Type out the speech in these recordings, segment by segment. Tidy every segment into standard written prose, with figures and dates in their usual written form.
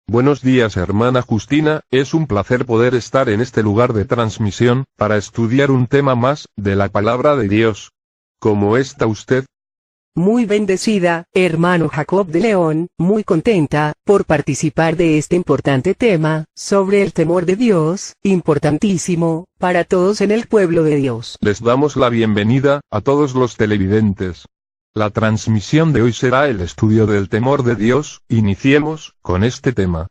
Buenos días, hermana Justina, es un placer poder estar en este lugar de transmisión, para estudiar un tema más, de la palabra de Dios. ¿Cómo está usted? Muy bendecida, hermano Jacob de León, muy contenta, por participar de este importante tema, sobre el temor de Dios, importantísimo, para todos en el pueblo de Dios. Les damos la bienvenida, a todos los televidentes. La transmisión de hoy será el estudio del temor de Dios. Iniciemos con este tema.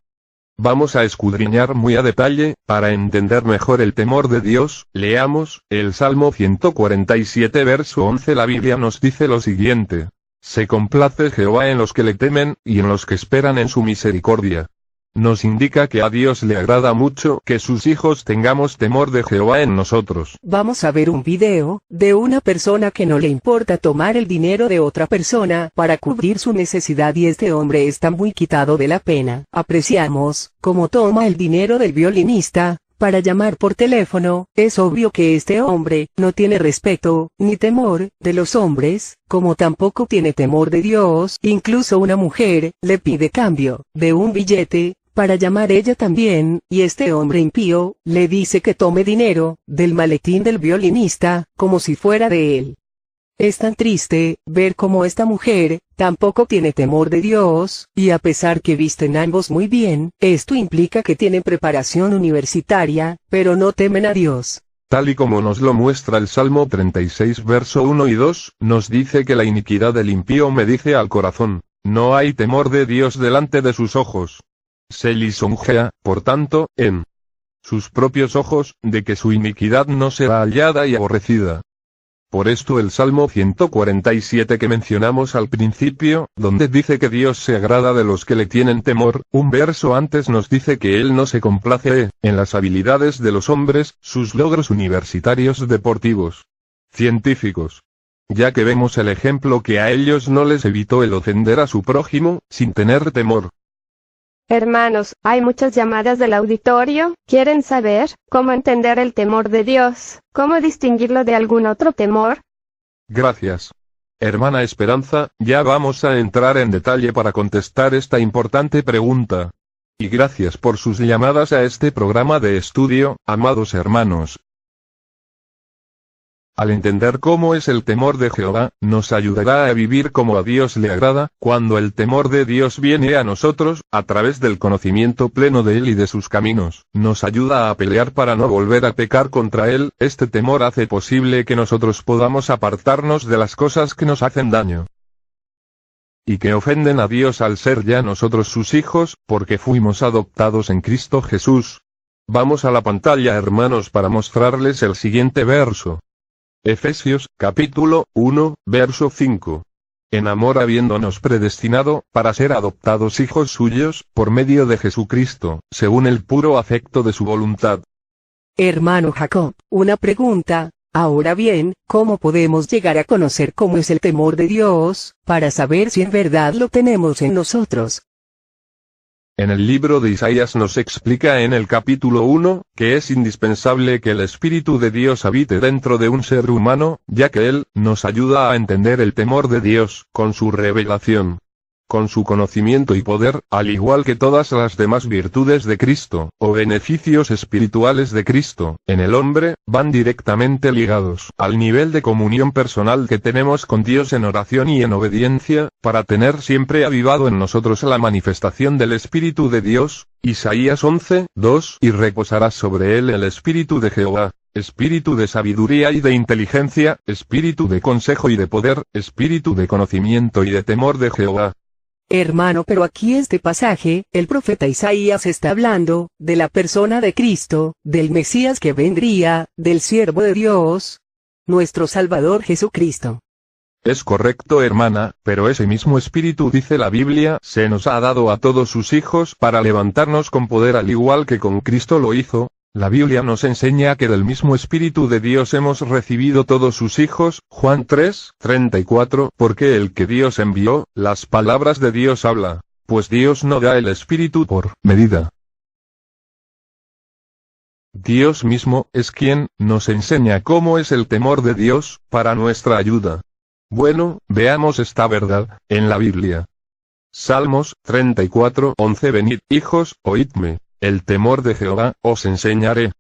Vamos a escudriñar muy a detalle, para entender mejor el temor de Dios. Leamos, el Salmo 147 verso 11. La Biblia nos dice lo siguiente: Se complace Jehová en los que le temen, y en los que esperan en su misericordia. Nos indica que a Dios le agrada mucho que sus hijos tengamos temor de Jehová en nosotros. Vamos a ver un video, de una persona que no le importa tomar el dinero de otra persona, para cubrir su necesidad, y este hombre está muy quitado de la pena. Apreciamos, cómo toma el dinero del violinista, para llamar por teléfono. Es obvio que este hombre, no tiene respeto, ni temor, de los hombres, como tampoco tiene temor de Dios. Incluso una mujer, le pide cambio, de un billete, para llamar ella también, y este hombre impío, le dice que tome dinero, del maletín del violinista, como si fuera de él. Es tan triste, ver cómo esta mujer, tampoco tiene temor de Dios, y a pesar que visten ambos muy bien, esto implica que tienen preparación universitaria, pero no temen a Dios. Tal y como nos lo muestra el Salmo 36 verso 1 y 2, nos dice que la iniquidad del impío me dice al corazón, no hay temor de Dios delante de sus ojos. Se lisonjea, por tanto, en sus propios ojos, de que su iniquidad no será hallada y aborrecida. Por esto el Salmo 147 que mencionamos al principio, donde dice que Dios se agrada de los que le tienen temor, un verso antes nos dice que Él no se complace en las habilidades de los hombres, sus logros universitarios, deportivos, científicos. Ya que vemos el ejemplo que a ellos no les evitó el ofender a su prójimo, sin tener temor. Hermanos, hay muchas llamadas del auditorio. ¿Quieren saber cómo entender el temor de Dios? ¿Cómo distinguirlo de algún otro temor? Gracias, hermana Esperanza. Ya vamos a entrar en detalle para contestar esta importante pregunta. Y gracias por sus llamadas a este programa de estudio, amados hermanos. Al entender cómo es el temor de Jehová, nos ayudará a vivir como a Dios le agrada. Cuando el temor de Dios viene a nosotros, a través del conocimiento pleno de Él y de sus caminos, nos ayuda a pelear para no volver a pecar contra Él. Este temor hace posible que nosotros podamos apartarnos de las cosas que nos hacen daño y que ofenden a Dios al ser ya nosotros sus hijos, porque fuimos adoptados en Cristo Jesús. Vamos a la pantalla, hermanos, para mostrarles el siguiente verso. Efesios, capítulo 1, verso 5. En amor habiéndonos predestinado, para ser adoptados hijos suyos, por medio de Jesucristo, según el puro afecto de su voluntad. Hermano Jacob, una pregunta. Ahora bien, ¿cómo podemos llegar a conocer cómo es el temor de Dios, para saber si en verdad lo tenemos en nosotros? En el libro de Isaías nos explica en el capítulo 1, que es indispensable que el Espíritu de Dios habite dentro de un ser humano, ya que Él nos ayuda a entender el temor de Dios, con su revelación, con su conocimiento y poder, al igual que todas las demás virtudes de Cristo, o beneficios espirituales de Cristo, en el hombre, van directamente ligados al nivel de comunión personal que tenemos con Dios en oración y en obediencia, para tener siempre avivado en nosotros la manifestación del Espíritu de Dios. Isaías 11, 2. Y reposará sobre él el Espíritu de Jehová, Espíritu de sabiduría y de inteligencia, Espíritu de consejo y de poder, Espíritu de conocimiento y de temor de Jehová. Hermano, pero aquí este pasaje, el profeta Isaías está hablando, de la persona de Cristo, del Mesías que vendría, del siervo de Dios, nuestro Salvador Jesucristo. Es correcto, hermana, pero ese mismo Espíritu, dice la Biblia, se nos ha dado a todos sus hijos para levantarnos con poder al igual que con Cristo lo hizo. La Biblia nos enseña que del mismo Espíritu de Dios hemos recibido todos sus hijos, Juan 3, 34, porque el que Dios envió, las palabras de Dios habla, pues Dios no da el Espíritu por medida. Dios mismo es quien nos enseña cómo es el temor de Dios, para nuestra ayuda. Bueno, veamos esta verdad en la Biblia. Salmos 34:11. Venid, hijos, oídme, el temor de Jehová, os enseñaré.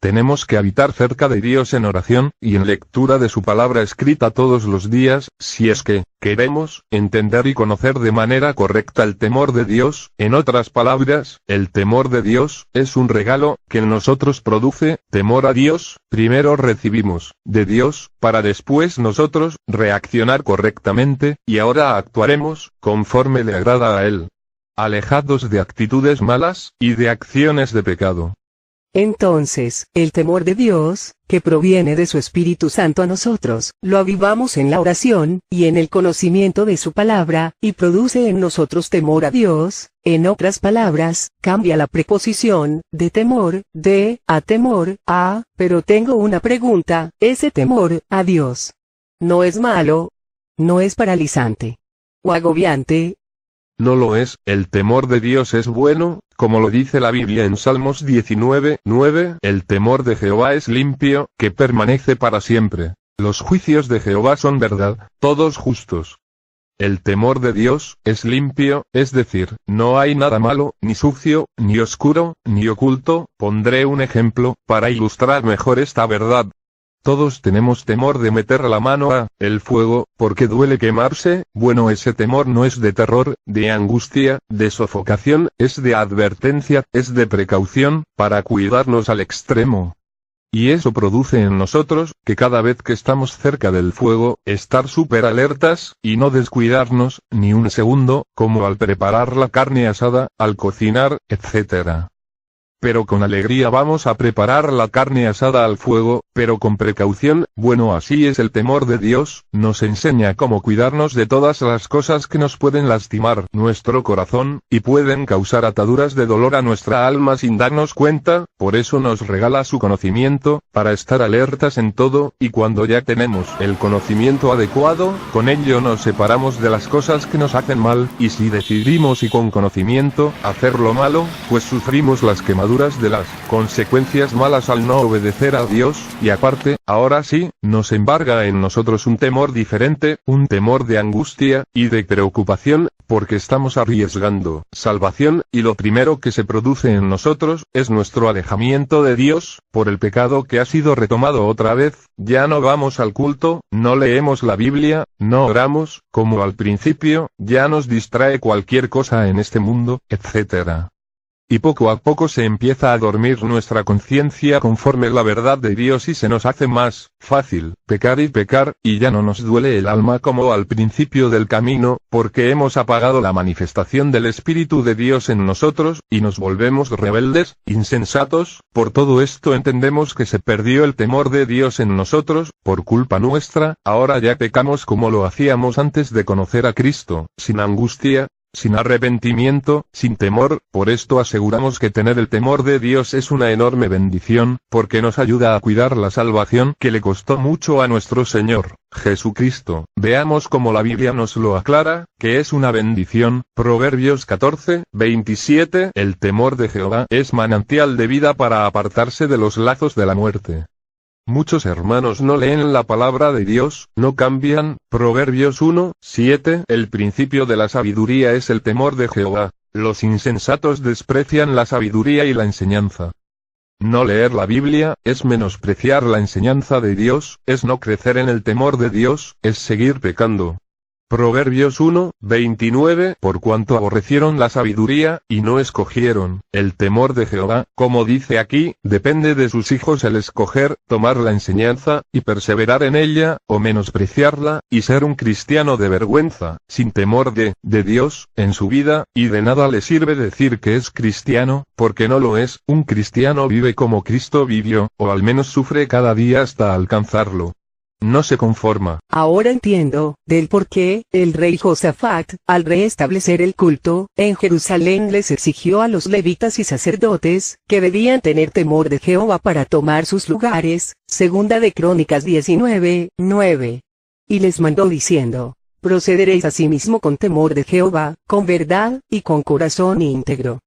Tenemos que habitar cerca de Dios en oración, y en lectura de su palabra escrita todos los días, si es que queremos entender y conocer de manera correcta el temor de Dios. En otras palabras, el temor de Dios es un regalo que en nosotros produce temor a Dios. Primero recibimos de Dios, para después nosotros reaccionar correctamente, y ahora actuaremos conforme le agrada a Él. Alejados de actitudes malas y de acciones de pecado. Entonces, el temor de Dios, que proviene de su Espíritu Santo a nosotros, lo avivamos en la oración, y en el conocimiento de su palabra, y produce en nosotros temor a Dios. En otras palabras, cambia la preposición, de temor, de, a temor, a, pero tengo una pregunta, ¿ese temor, a Dios, no es malo? ¿No es paralizante o agobiante? No lo es, el temor de Dios es bueno, como lo dice la Biblia en Salmos 19:9, el temor de Jehová es limpio, que permanece para siempre. Los juicios de Jehová son verdad, todos justos. El temor de Dios es limpio, es decir, no hay nada malo, ni sucio, ni oscuro, ni oculto. Pondré un ejemplo, para ilustrar mejor esta verdad. Todos tenemos temor de meter la mano a el fuego, porque duele quemarse. Bueno, ese temor no es de terror, de angustia, de sofocación, es de advertencia, es de precaución, para cuidarnos al extremo. Y eso produce en nosotros, que cada vez que estamos cerca del fuego, estar súper alertas, y no descuidarnos, ni un segundo, como al preparar la carne asada, al cocinar, etc. Pero con alegría vamos a preparar la carne asada al fuego, pero con precaución. Bueno, así es el temor de Dios, nos enseña cómo cuidarnos de todas las cosas que nos pueden lastimar nuestro corazón, y pueden causar ataduras de dolor a nuestra alma sin darnos cuenta. Por eso nos regala su conocimiento, para estar alertas en todo, y cuando ya tenemos el conocimiento adecuado, con ello nos separamos de las cosas que nos hacen mal, y si decidimos y con conocimiento, hacer lo malo, pues sufrimos las quemaduras de las consecuencias malas al no obedecer a Dios, y aparte, ahora sí, nos embarga en nosotros un temor diferente, un temor de angustia, y de preocupación, porque estamos arriesgando salvación, y lo primero que se produce en nosotros, es nuestro alejamiento de Dios, por el pecado que ha sido retomado otra vez. Ya no vamos al culto, no leemos la Biblia, no oramos, como al principio, ya nos distrae cualquier cosa en este mundo, etc. Y poco a poco se empieza a dormir nuestra conciencia conforme la verdad de Dios y se nos hace más fácil pecar, y ya no nos duele el alma como al principio del camino, porque hemos apagado la manifestación del Espíritu de Dios en nosotros, y nos volvemos rebeldes, insensatos. Por todo esto entendemos que se perdió el temor de Dios en nosotros, por culpa nuestra. Ahora ya pecamos como lo hacíamos antes de conocer a Cristo, sin angustia, sin arrepentimiento, sin temor. Por esto aseguramos que tener el temor de Dios es una enorme bendición, porque nos ayuda a cuidar la salvación que le costó mucho a nuestro Señor Jesucristo. Veamos cómo la Biblia nos lo aclara, que es una bendición. Proverbios 14:27. El temor de Jehová es manantial de vida para apartarse de los lazos de la muerte. Muchos hermanos no leen la palabra de Dios, no cambian. Proverbios 1:7. El principio de la sabiduría es el temor de Jehová. Los insensatos desprecian la sabiduría y la enseñanza. No leer la Biblia, es menospreciar la enseñanza de Dios, es no crecer en el temor de Dios, es seguir pecando. Proverbios 1:29. Por cuanto aborrecieron la sabiduría, y no escogieron el temor de Jehová, como dice aquí, depende de sus hijos el escoger, tomar la enseñanza, y perseverar en ella, o menospreciarla, y ser un cristiano de vergüenza, sin temor de Dios, en su vida, y de nada le sirve decir que es cristiano, porque no lo es. Un cristiano vive como Cristo vivió, o al menos sufre cada día hasta alcanzarlo. No se conforma. Ahora entiendo, del por qué, el rey Josafat, al restablecer el culto, en Jerusalén les exigió a los levitas y sacerdotes, que debían tener temor de Jehová para tomar sus lugares, segunda de Crónicas 19:9. Y les mandó diciendo, procederéis asimismo con temor de Jehová, con verdad, y con corazón íntegro.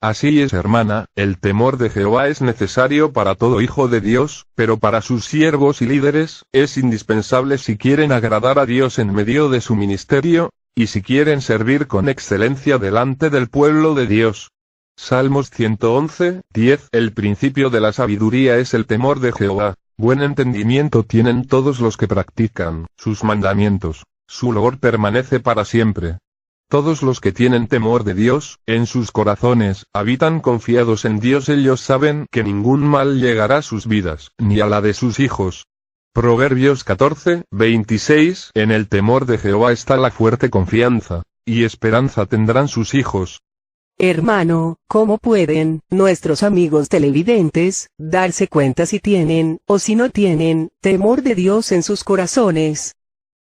Así es, hermana, el temor de Jehová es necesario para todo hijo de Dios, pero para sus siervos y líderes, es indispensable si quieren agradar a Dios en medio de su ministerio. y si quieren servir con excelencia delante del pueblo de Dios. Salmos 111, 10. El principio de la sabiduría es el temor de Jehová. Buen entendimiento tienen todos los que practican sus mandamientos. Su loor permanece para siempre. Todos los que tienen temor de Dios, en sus corazones, habitan confiados en Dios. Ellos saben que ningún mal llegará a sus vidas, ni a la de sus hijos. Proverbios 14, 26. En el temor de Jehová está la fuerte confianza, y esperanza tendrán sus hijos. Hermano, ¿cómo pueden nuestros amigos televidentes darse cuenta si tienen, o si no tienen, temor de Dios en sus corazones?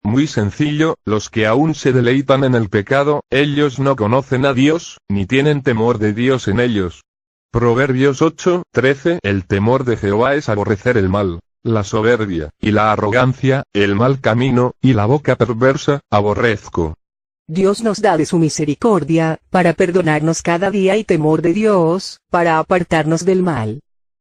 Muy sencillo, los que aún se deleitan en el pecado, ellos no conocen a Dios, ni tienen temor de Dios en ellos. Proverbios 8, 13. El temor de Jehová es aborrecer el mal, la soberbia, y la arrogancia, el mal camino, y la boca perversa, aborrezco. Dios nos da de su misericordia, para perdonarnos cada día, y temor de Dios, para apartarnos del mal.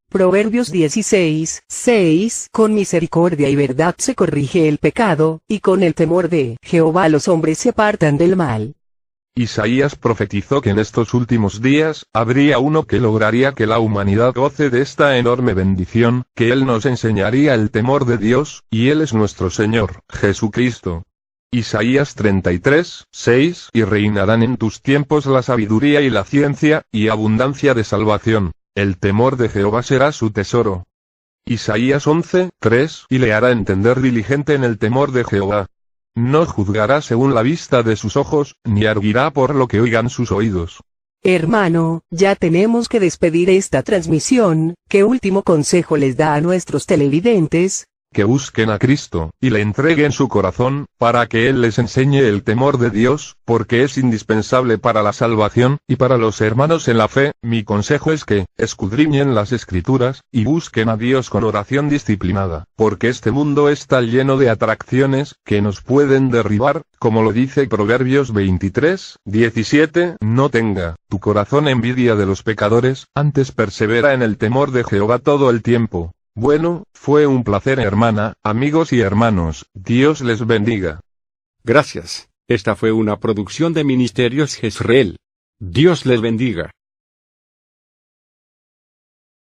Proverbios 16, 6. Con misericordia y verdad se corrige el pecado, y con el temor de Jehová los hombres se apartan del mal. Isaías profetizó que en estos últimos días, habría uno que lograría que la humanidad goce de esta enorme bendición, que Él nos enseñaría el temor de Dios, y Él es nuestro Señor, Jesucristo. Isaías 33, 6. Y reinarán en tus tiempos la sabiduría y la ciencia, y abundancia de salvación. El temor de Jehová será su tesoro. Isaías 11, 3. Y le hará entender diligente en el temor de Jehová. No juzgará según la vista de sus ojos, ni arguirá por lo que oigan sus oídos. Hermano, ya tenemos que despedir esta transmisión. ¿Qué último consejo les da a nuestros televidentes? Que busquen a Cristo, y le entreguen su corazón, para que Él les enseñe el temor de Dios, porque es indispensable para la salvación, y para los hermanos en la fe. Mi consejo es que escudriñen las Escrituras, y busquen a Dios con oración disciplinada, porque este mundo está lleno de atracciones, que nos pueden derribar, como lo dice Proverbios 23, 17. No tenga tu corazón envidia de los pecadores, antes persevera en el temor de Jehová todo el tiempo. Bueno, fue un placer, hermana, amigos y hermanos, Dios les bendiga. Gracias. Esta fue una producción de Ministerios Jezreel. Dios les bendiga.